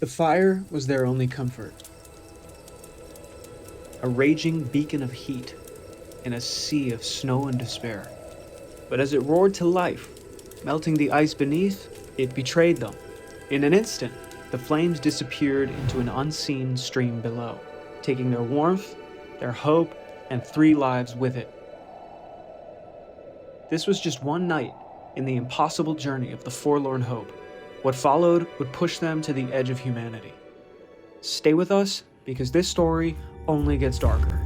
The fire was their only comfort. A raging beacon of heat in a sea of snow and despair. But as it roared to life, melting the ice beneath, it betrayed them. In an instant, the flames disappeared into an unseen stream below, taking their warmth, their hope, and 3 lives with it. This was just one night in the impossible journey of the Forlorn Hope. What followed would push them to the edge of humanity. Stay with us, because this story only gets darker.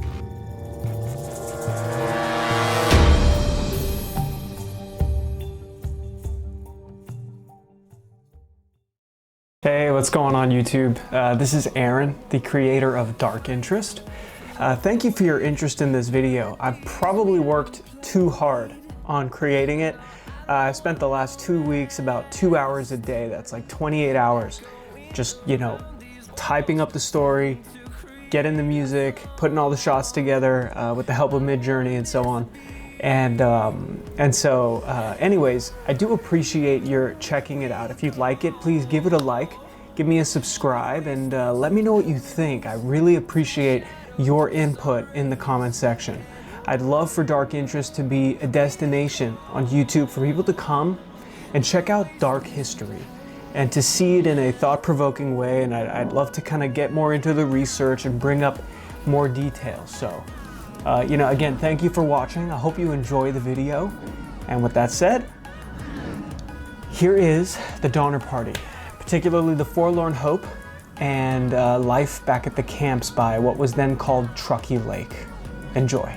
Hey, what's going on YouTube? This is Aaron, the creator of Dark Interest. Thank you for your interest in this video. I've probably worked too hard on creating it. I spent the last 2 weeks about 2 hours a day. That's like 28 hours. Just, typing up the story, getting the music, putting all the shots together with the help of Midjourney and so on. Anyways, I do appreciate your checking it out. If you'd like it, please give it a like, give me a subscribe, and let me know what you think. I really appreciate your input in the comment section. I'd love for Dark Interest to be a destination on YouTube for people to come and check out dark history and to see it in a thought-provoking way, and I'd love to kind of get more into the research and bring up more details. So, again, thank you for watching. I hope you enjoy the video. And with that said, here is the Donner Party, particularly the Forlorn Hope and life back at the camps by what was then called Truckee Lake. Enjoy.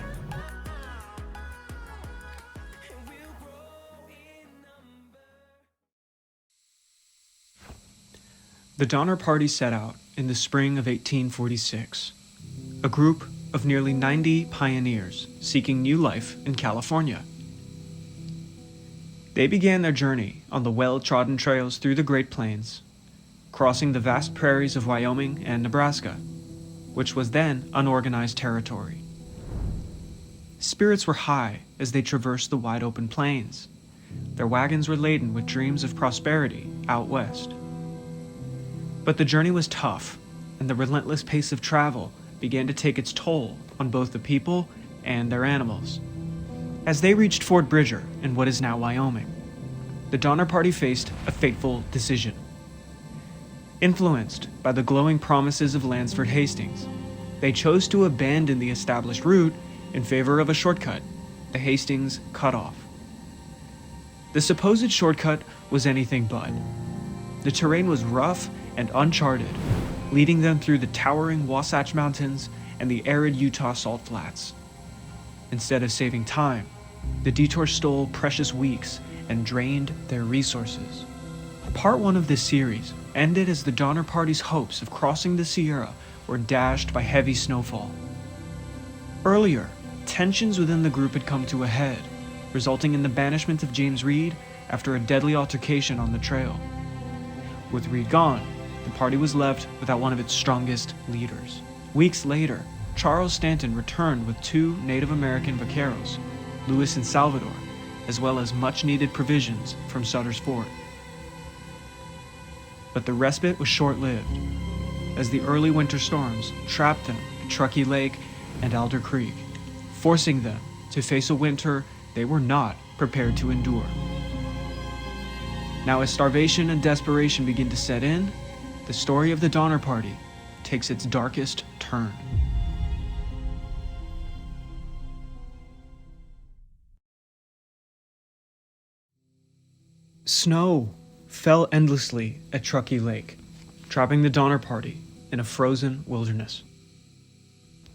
The Donner Party set out in the spring of 1846. A group of nearly 90 pioneers seeking new life in California. They began their journey on the well-trodden trails through the Great Plains, crossing the vast prairies of Wyoming and Nebraska, which was then unorganized territory. Spirits were high as they traversed the wide-open plains. Their wagons were laden with dreams of prosperity out west. But the journey was tough, and the relentless pace of travel began to take its toll on both the people and their animals. As they reached Fort Bridger in what is now Wyoming, the Donner Party faced a fateful decision. Influenced by the glowing promises of Lansford Hastings, they chose to abandon the established route in favor of a shortcut, the Hastings Cutoff. The supposed shortcut was anything but. The terrain was rough and uncharted, leading them through the towering Wasatch Mountains and the arid Utah Salt Flats. Instead of saving time, the detour stole precious weeks and drained their resources. Part 1 of this series ended as the Donner Party's hopes of crossing the Sierra were dashed by heavy snowfall. Earlier, tensions within the group had come to a head, resulting in the banishment of James Reed after a deadly altercation on the trail. With Reed gone, the party was left without one of its strongest leaders. Weeks later, Charles Stanton returned with 2 Native American vaqueros, Louis and Salvador, as well as much-needed provisions from Sutter's Fort. But the respite was short-lived, as the early winter storms trapped them at Truckee Lake and Alder Creek, forcing them to face a winter they were not prepared to endure. Now, as starvation and desperation begin to set in, the story of the Donner Party takes its darkest turn. Snow fell endlessly at Truckee Lake, trapping the Donner Party in a frozen wilderness.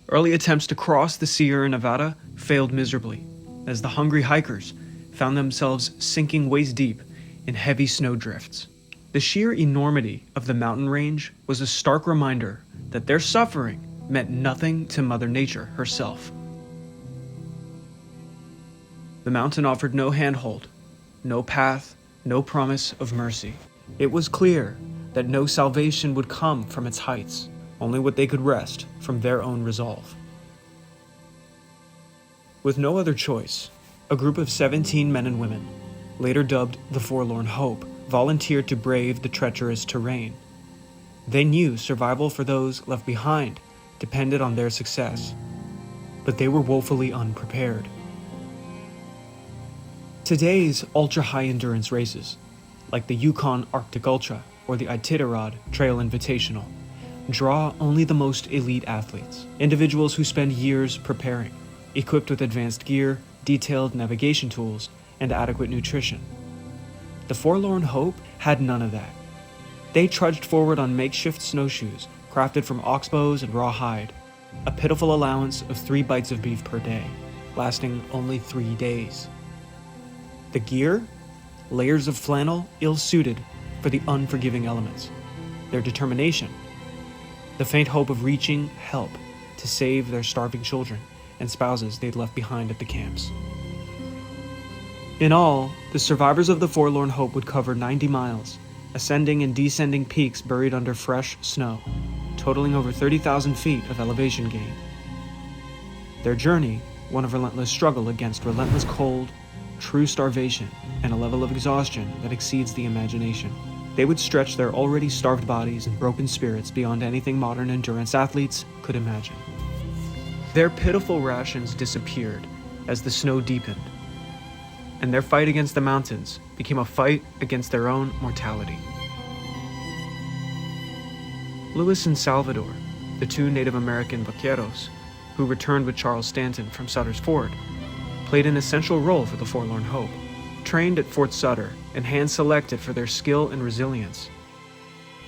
Early attempts to cross the Sierra Nevada failed miserably, as the hungry hikers found themselves sinking waist-deep in heavy snowdrifts. The sheer enormity of the mountain range was a stark reminder that their suffering meant nothing to Mother Nature herself. The mountain offered no handhold, no path, no promise of mercy. It was clear that no salvation would come from its heights, only what they could wrest from their own resolve. With no other choice, a group of 17 men and women, later dubbed the Forlorn Hope, volunteered to brave the treacherous terrain. They knew survival for those left behind depended on their success, but they were woefully unprepared. Today's ultra-high endurance races, like the Yukon Arctic Ultra or the Iditarod Trail Invitational, draw only the most elite athletes, individuals who spend years preparing, equipped with advanced gear, detailed navigation tools, and adequate nutrition. The Forlorn Hope had none of that. They trudged forward on makeshift snowshoes crafted from oxbows and raw hide, a pitiful allowance of 3 bites of beef per day, lasting only 3 days. The gear? Layers of flannel ill-suited for the unforgiving elements. Their determination? The faint hope of reaching help to save their starving children and spouses they'd left behind at the camps. In all, the survivors of the Forlorn Hope would cover 90 miles, ascending and descending peaks buried under fresh snow, totaling over 30,000 feet of elevation gain. Their journey, one of relentless struggle against relentless cold, true starvation, and a level of exhaustion that exceeds the imagination. They would stretch their already starved bodies and broken spirits beyond anything modern endurance athletes could imagine. Their pitiful rations disappeared as the snow deepened, and their fight against the mountains became a fight against their own mortality. Lewis and Salvador, the 2 Native American vaqueros who returned with Charles Stanton from Sutter's Fort, played an essential role for the Forlorn Hope. Trained at Fort Sutter and hand-selected for their skill and resilience,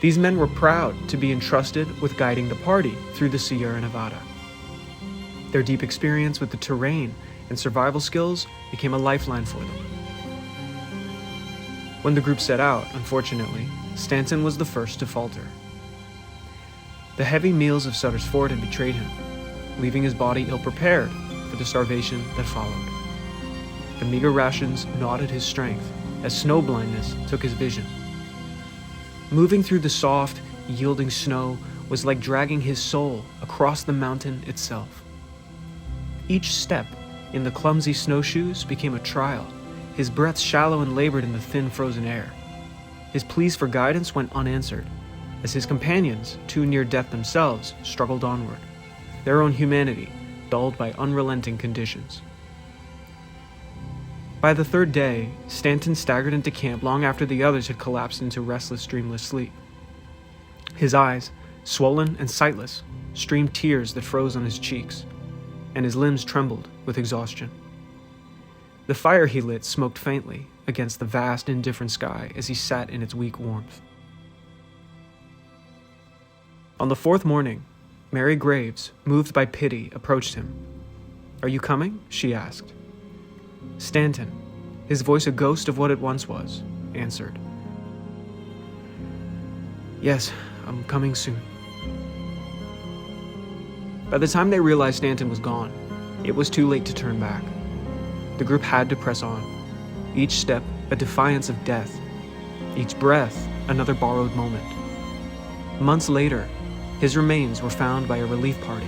these men were proud to be entrusted with guiding the party through the Sierra Nevada. Their deep experience with the terrain and survival skills became a lifeline for them. When the group set out, unfortunately, Stanton was the first to falter. The heavy meals of Sutter's Fort had betrayed him, leaving his body ill-prepared for the starvation that followed. The meager rations gnawed his strength as snow blindness took his vision. Moving through the soft, yielding snow was like dragging his soul across the mountain itself. Each step in the clumsy snowshoes became a trial, his breath shallow and labored in the thin frozen air. His pleas for guidance went unanswered, as his companions, too near death themselves, struggled onward, their own humanity dulled by unrelenting conditions. By the 3rd day, Stanton staggered into camp long after the others had collapsed into restless, dreamless sleep. His eyes, swollen and sightless, streamed tears that froze on his cheeks, and his limbs trembled with exhaustion. The fire he lit smoked faintly against the vast, indifferent sky as he sat in its weak warmth. On the 4th morning, Mary Graves, moved by pity, approached him. "Are you coming?" she asked. Stanton, his voice a ghost of what it once was, answered, "Yes, I'm coming soon." By the time they realized Stanton was gone, it was too late to turn back. The group had to press on, each step a defiance of death, each breath another borrowed moment. Months later, his remains were found by a relief party,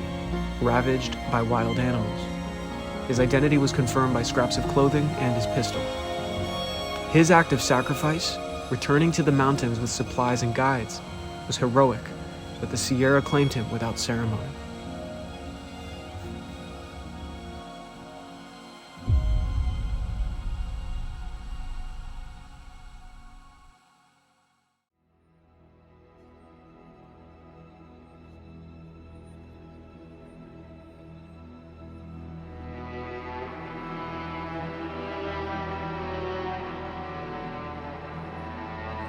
ravaged by wild animals. His identity was confirmed by scraps of clothing and his pistol. His act of sacrifice, returning to the mountains with supplies and guides, was heroic, but the Sierra claimed him without ceremony.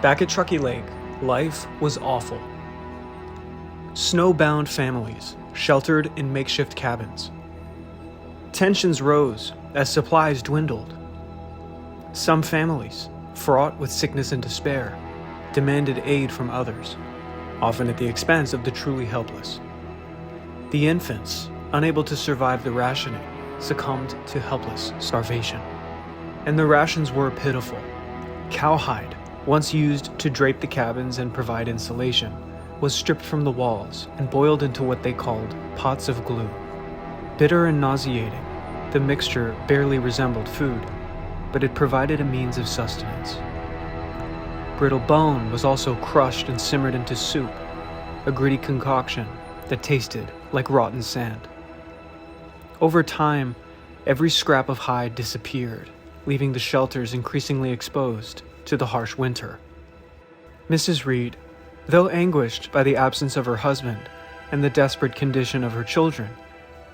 Back at Truckee Lake, life was awful. Snowbound families, sheltered in makeshift cabins. Tensions rose as supplies dwindled. Some families, fraught with sickness and despair, demanded aid from others, often at the expense of the truly helpless. The infants, unable to survive the rationing, succumbed to helpless starvation. And the rations were pitiful. Cowhide, once used to drape the cabins and provide insulation, was stripped from the walls and boiled into what they called pots of glue. Bitter and nauseating, the mixture barely resembled food, but it provided a means of sustenance. Brittle bone was also crushed and simmered into soup, a gritty concoction that tasted like rotten sand. Over time, every scrap of hide disappeared, leaving the shelters increasingly exposed to the harsh winter. Mrs. Reed, though anguished by the absence of her husband and the desperate condition of her children,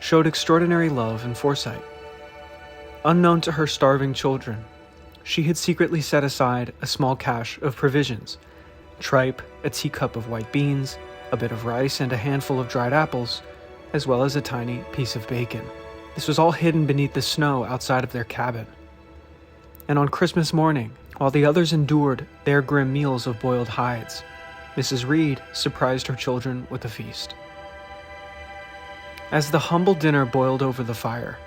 showed extraordinary love and foresight. Unknown to her starving children, she had secretly set aside a small cache of provisions: tripe, a teacup of white beans, a bit of rice, and a handful of dried apples, as well as a tiny piece of bacon. This was all hidden beneath the snow outside of their cabin. And on Christmas morning, while the others endured their grim meals of boiled hides, Mrs. Reed surprised her children with a feast. As the humble dinner boiled over the fire,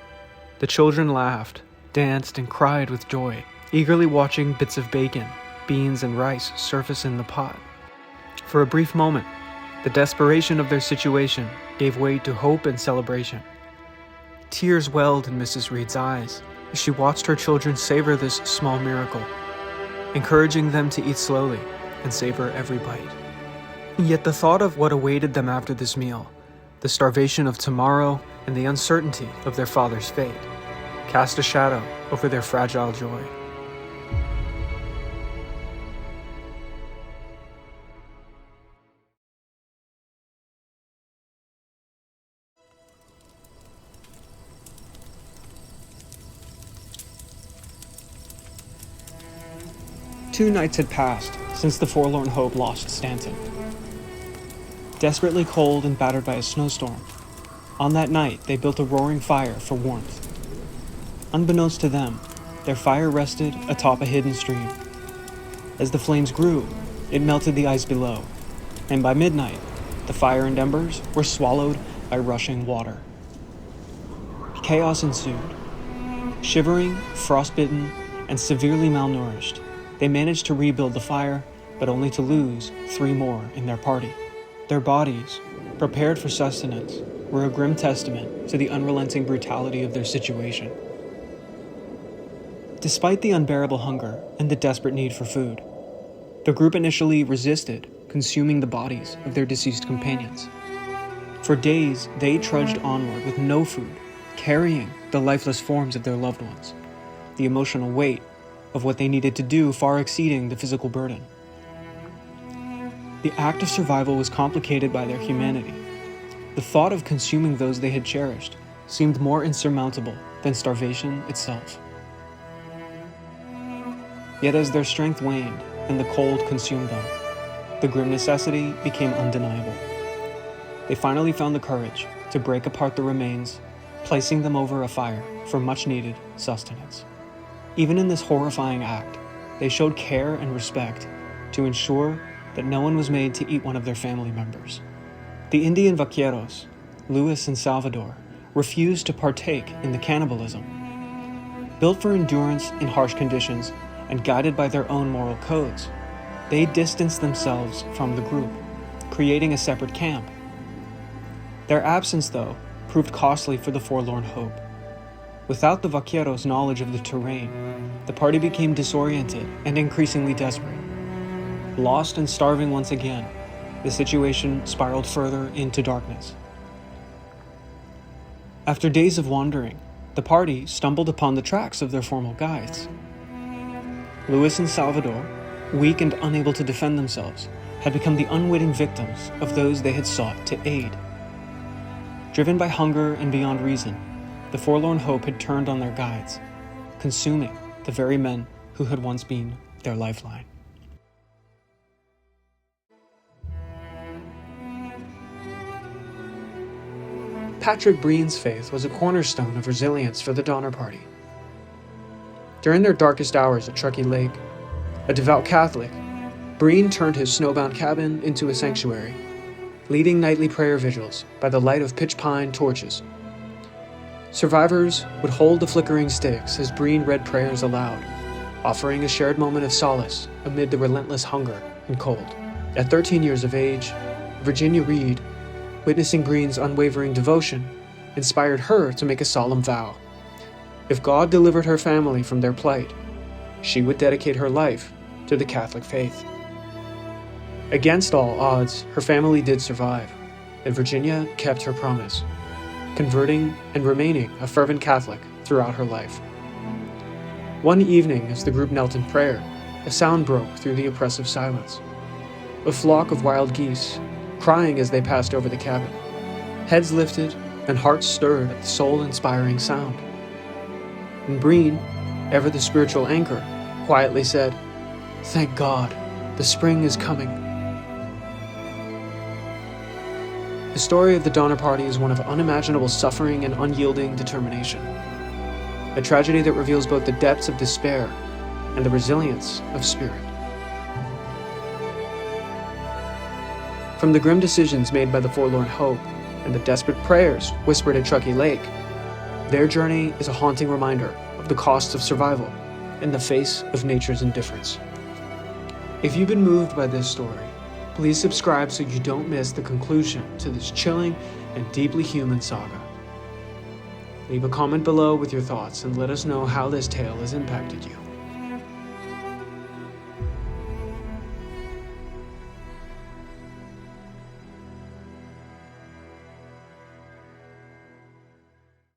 the children laughed, danced, and cried with joy, eagerly watching bits of bacon, beans, and rice surface in the pot. For a brief moment, the desperation of their situation gave way to hope and celebration. Tears welled in Mrs. Reed's eyes as she watched her children savor this small miracle, encouraging them to eat slowly and savor every bite. Yet the thought of what awaited them after this meal, the starvation of tomorrow, and the uncertainty of their father's fate, cast a shadow over their fragile joy. Two nights had passed since the Forlorn Hope lost Stanton. Desperately cold and battered by a snowstorm, on that night they built a roaring fire for warmth. Unbeknownst to them, their fire rested atop a hidden stream. As the flames grew, it melted the ice below, and by midnight, the fire and embers were swallowed by rushing water. Chaos ensued. Shivering, frostbitten, and severely malnourished, they managed to rebuild the fire, but only to lose 3 more in their party. Their bodies, prepared for sustenance, were a grim testament to the unrelenting brutality of their situation. Despite the unbearable hunger and the desperate need for food, the group initially resisted consuming the bodies of their deceased companions. For days, they trudged onward with no food, carrying the lifeless forms of their loved ones, the emotional weight of what they needed to do far exceeding the physical burden. The act of survival was complicated by their humanity. The thought of consuming those they had cherished seemed more insurmountable than starvation itself. Yet as their strength waned and the cold consumed them, the grim necessity became undeniable. They finally found the courage to break apart the remains, placing them over a fire for much-needed sustenance. Even in this horrifying act, they showed care and respect to ensure that no one was made to eat one of their family members. The Indian vaqueros, Luis and Salvador, refused to partake in the cannibalism. Built for endurance in harsh conditions and guided by their own moral codes, they distanced themselves from the group, creating a separate camp. Their absence, though, proved costly for the Forlorn Hope. Without the vaqueros' knowledge of the terrain, the party became disoriented and increasingly desperate. Lost and starving once again, the situation spiraled further into darkness. After days of wandering, the party stumbled upon the tracks of their former guides. Luis and Salvador, weak and unable to defend themselves, had become the unwitting victims of those they had sought to aid. Driven by hunger and beyond reason, the Forlorn Hope had turned on their guides, consuming the very men who had once been their lifeline. Patrick Breen's faith was a cornerstone of resilience for the Donner Party. During their darkest hours at Truckee Lake, a devout Catholic, Breen turned his snowbound cabin into a sanctuary, leading nightly prayer vigils by the light of pitch pine torches. Survivors would hold the flickering sticks as Breen read prayers aloud, offering a shared moment of solace amid the relentless hunger and cold. At 13 years of age, Virginia Reed, witnessing Breen's unwavering devotion, inspired her to make a solemn vow. If God delivered her family from their plight, she would dedicate her life to the Catholic faith. Against all odds, her family did survive, and Virginia kept her promise, converting and remaining a fervent Catholic throughout her life. One evening, as the group knelt in prayer, a sound broke through the oppressive silence. A flock of wild geese, crying as they passed over the cabin, heads lifted and hearts stirred at the soul-inspiring sound. And Breen, ever the spiritual anchor, quietly said, "Thank God, the spring is coming." The story of the Donner Party is one of unimaginable suffering and unyielding determination. A tragedy that reveals both the depths of despair and the resilience of spirit. From the grim decisions made by the Forlorn Hope and the desperate prayers whispered at Truckee Lake, their journey is a haunting reminder of the costs of survival in the face of nature's indifference. If you've been moved by this story, please subscribe so you don't miss the conclusion to this chilling and deeply human saga. Leave a comment below with your thoughts and let us know how this tale has impacted you.